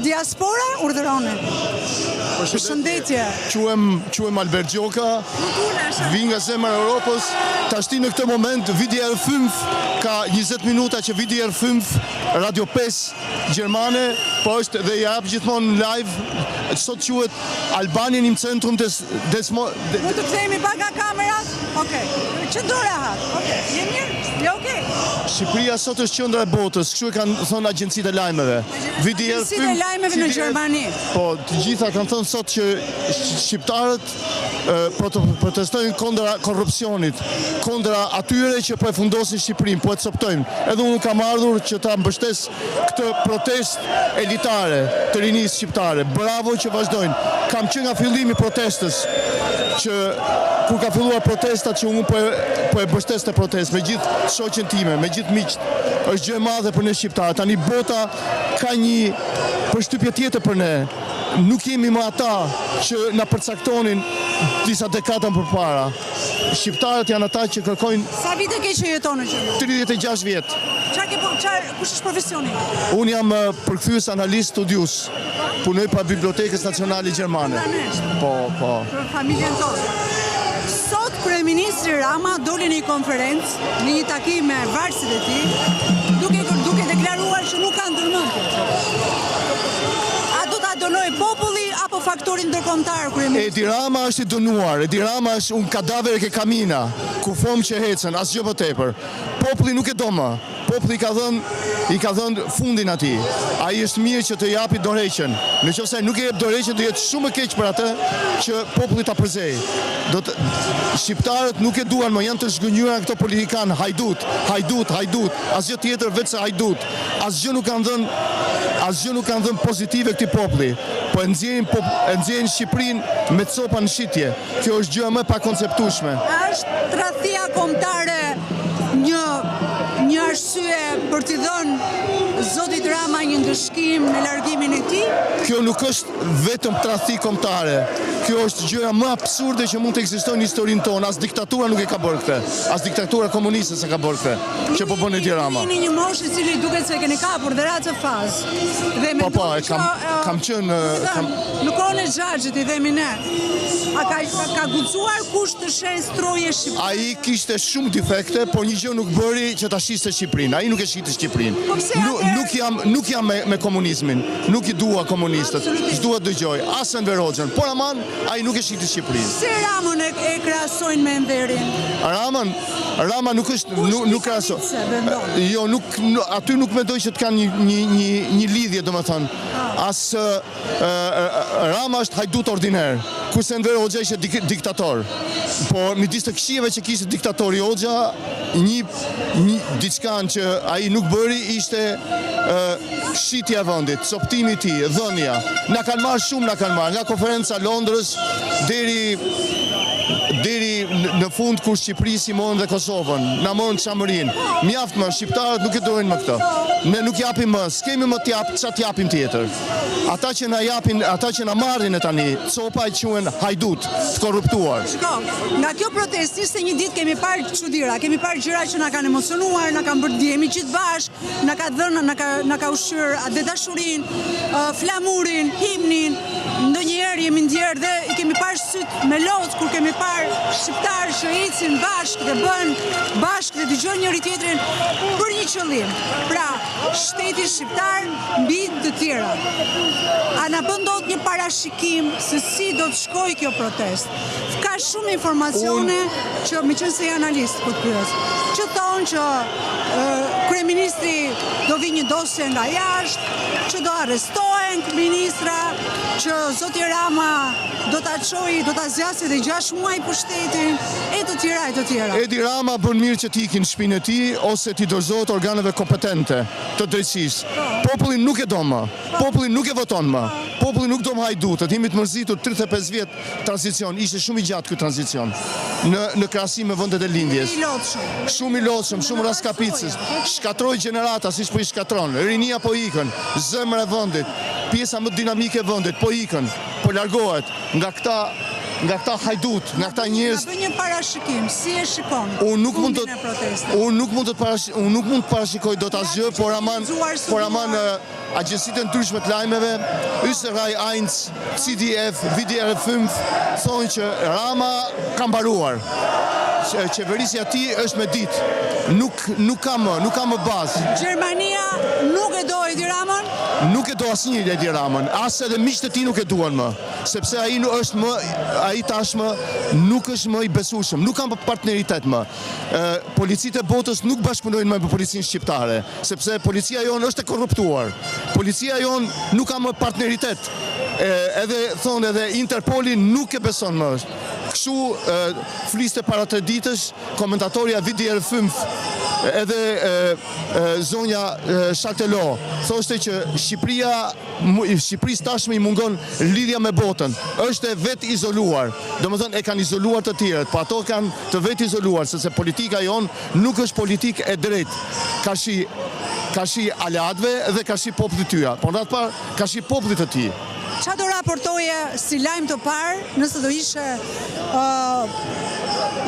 Diaspora urdhëroni. Përshëndetje. Quhem Albert Gjoka, vi nga zemra e Europës. Tashti në këtë moment VDR 5 ka 20 minuta që VDR 5 Radio 5 Gjermane, po është dhe jap gjithmonë live. Sot quhet Albanian im Centrum des Mund të kthehemi pak nga kamerat? Okej. Qëndro rehat. Okej. Je mirë? Je okej? Shqipëria sot është qendra e botës, kështu e kanë thënë agjencitë e lajmeve. Agjencitë e lajmeve në Gjermani. Po, të gjitha kanë thënë sot që shqiptarët protestojnë kundra korrupsionit, kundra atyre që po e fundosin Shqipërinë, po e coptojnë. Edhe unë kam ardhur që ta mbështes këtë protestë elitare të rinisë shqiptare. Bravo që vazhdojnë. Kam qenë nga fillimi protestës, që kur ka filluar protesta që unë po e mbështes të protestë, me gjithë shoqen time, me gjithë miqt. Është gjë e madhe për ne shqiptarë. Tani bota ka një përshtypje tjetër për ne. Nuk jemi më ata që na përcaktonin disa dekada përpara. Shqiptarët janë ata që kërkojnë. Sa vite ke që jeton në Gjermani? 36 vjet. Kush është profesioni? Unë jam përkthyes analist studius. Punoj pa Bibliotekës Nacionale Gjermane. Po. Për familjen tonë. Sot Kryeministri Rama doli në një konferencë, në një takim me varësit e tij, duke deklaruar që nuk ka ndërmendje. A do ta dënoj populli apo faktorin ndërkombëtar kryeministri? Edi Rama është i dënuar. Edi Rama është un kadaver ke kamina, ku fom që hecën, asgjë më tepër. Populli nuk e do më. Populli i ka dhënë fundin atij. Ai është mirë që të japi dorëheqjen. Nëse nuk e jep dorëheqjen, do jetë shumë e keq për atë që populli ta përzej. Shqiptarët nuk e duan më, janë të zhgënjura këto politikanë, hajdut. Asgjë tjetër veç se hajdut. Asgjë nuk kanë dhënë pozitive këtij populli. Po e nxjerrin Shqipërinë me copa në shitje. Kjo është gjë më e pakonceptueshme. Është tradhtia kombëtare një arsye për t'i dhënë Zotit Rama një ndëshkim në largimin e tij? Kjo nuk është vetëm tradhti kombëtare. Kjo është gjëja më absurde që mund të ekzistojë në historinë tonë. As diktatura nuk e ka bërë këtë. As diktatura komuniste s'e ka bërë këtë. Që po bën Edi Rama. Jeni një moshë e cili duket se keni kapur dhe ratë fazë. Dhe po, kam qenë në kohën e Xhaxhit i themi ne. A ka guxuar kush të shes troje Shqipërinë? Ai kishte shumë defekte, por një gjë nuk bëri që ta shiste Shqipërinë. Ai nuk e shiti Shqipërinë. Nuk jam me komunizmin. Nuk i dua komunistët. S'dua të dëgjoj as Enver Hoxhën. Por aman, ai nuk e shiti Shqipërinë. Si Ramën e krahasojnë me Enverin? Rama nuk është nuk krahasoj. Jo, aty nuk mendoj që të kanë një lidhje, domethënë. As Rama është hajdut ordiner. Kurse Enver Hoxha ishte diktator. Po midis të këshillave që kishte diktatori Hoxha, një diçka që ai nuk bëri ishte shitja e vendit, coptimi i tij, dhënia. Na kanë marrë shumë, nga konferenca Londrës deri në fund kur Shqipëri si morën dhe Kosovën, na morën çamërinë. Mjaft më, shqiptarët nuk e dojnë më këtë. Ne nuk japim më, s'kemi më ç'a t'japim tjetër. Ata që na japin, ata që na marrin tani, copa i quhen hajdut, të korruptuar. Shiko, nga kjo protestë ishte një ditë kemi parë çuditëra, kemi parë gjëra që na kanë emocionuar, na kanë bërë ndjehemi gjithë bashkë, na ka dhënë, na ka ushqyer atë dashurinë, flamurin, himnin. Ndonjëherë jemi ndjerë dhe i kemi parë syt me lot kur kemi parë shqiptarë që ecin bashkë dhe bën bashkë dhe dëgjojnë njëri tjetrin për një qëllim. Pra, shteti shqiptar mbi të tjera. A na bën dot një parashikim se si do të shkojë kjo protestë? Ka shumë informacione që me qenë se janë analist po të pyes. Që thonë që kryeministri do vi një dosje nga jashtë, që do arrestohen ministra, që Zoti Rama do ta çojë, do ta zgjasë edhe 6 muaj pushtetin, e të tjera. Edi Rama bën mirë që t'i ikin shpinën e tij ose t'i dorëzohet organeve kompetente të drejtësisë. Populli nuk e do më. Populli nuk e voton më. Populli nuk do më hajdutët. Jemi të mërzitur 35 vjet tranzicion. Ishte shumë i gjatë ky tranzicion. Në krahasim me vendet e lindjes. Shumë i lodhshëm, shumë raskapicës. Shkatroi gjenerata siç po i shkatron. Rinia po ikën, zemra e vendit, pjesa më dinamike e vendit po ikën, po largohet nga këta nga këta hajdut, nga këta njerëz. Na bëj një parashikim, si e shikon? Unë nuk mund fundin e protestës? unë nuk mund të parashikoj dot asgjë, por aman agjësitë e ndryshme të lajmeve, Österreich 1, CDF, WDR 5 thonë që Rama ka mbaruar. Qeverisja e tij është me ditë. Nuk ka më bazë. Gjermania nuk e do Edi Ramën? Nuk e do asnjë Edi Ramën, as edhe miqtë e tij nuk e duan më, sepse ai tashmë nuk është më i besueshëm, nuk ka partneritet më. Policitë e botës nuk bashkëpunojnë më me policinë shqiptare, sepse policia jonë është e korruptuar. Policia jonë nuk ka më partneritet. Edhe Interpoli nuk e beson më. Kështu fliste para 3 ditësh komentatorja WDR 5 edhe zonja Shaktelo thoshte që Shqipërisë tashmë i mungon lidhja me botën. Është e vetë izoluar. Domethënë e kanë izoluar të tjerët, po ato kanë të vetë izoluar, sepse politika jonë nuk është politikë e drejtë. Ka shi alatëve dhe ka shi popullit të tyja. Por në atë parë ka shi popullit të tij. Qa do raportoje si lajm të parë nëse do ishe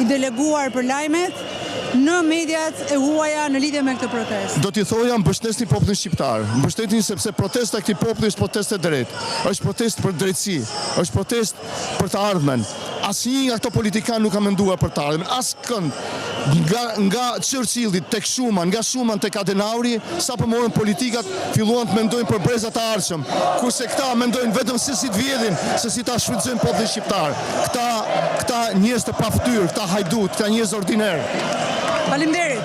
i deleguar për lajmet në mediat e huaja në lidhje me këtë protestë? Do t'i thoja mbështesni popullin shqiptar. Mbështetni sepse protesta e këtij populli është protestë e drejtë. Është protestë për drejtësi, është protestë për të ardhmen. Asnjë nga këto politikanë nuk ka menduar për të ardhmen. Askënd. Nga Churchilli tek Schuman, nga Schuman tek Adenaueri, sapo morën politikat, filluan të mendojnë për brezat e ardhshëm. Kurse këta mendojnë vetëm se si të vjedhin, se si ta shfrytëzojnë popullin shqiptar. Këta njerëz të paftyr, këta hajdut, këta njerëz ordinar. Faleminderit.